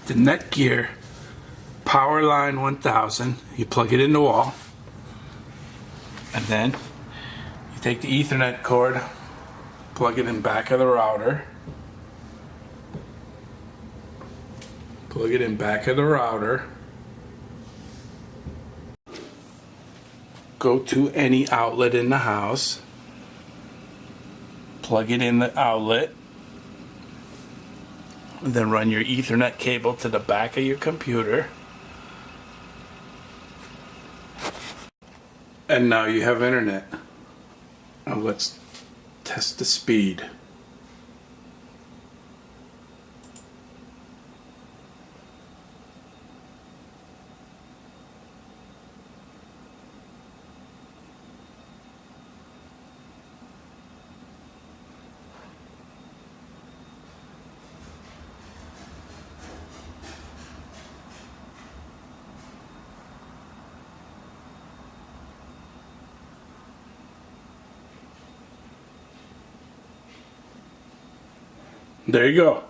the Netgear power line 1000. You plug it in the wall, and then you take the Ethernet cord, plug it in back of the router, plug it in back of the router, go to any outlet in the house, plug it in the outlet, and then run your Ethernet cable to the back of your computer. And now you have internet. Now let's test the speed. There you go.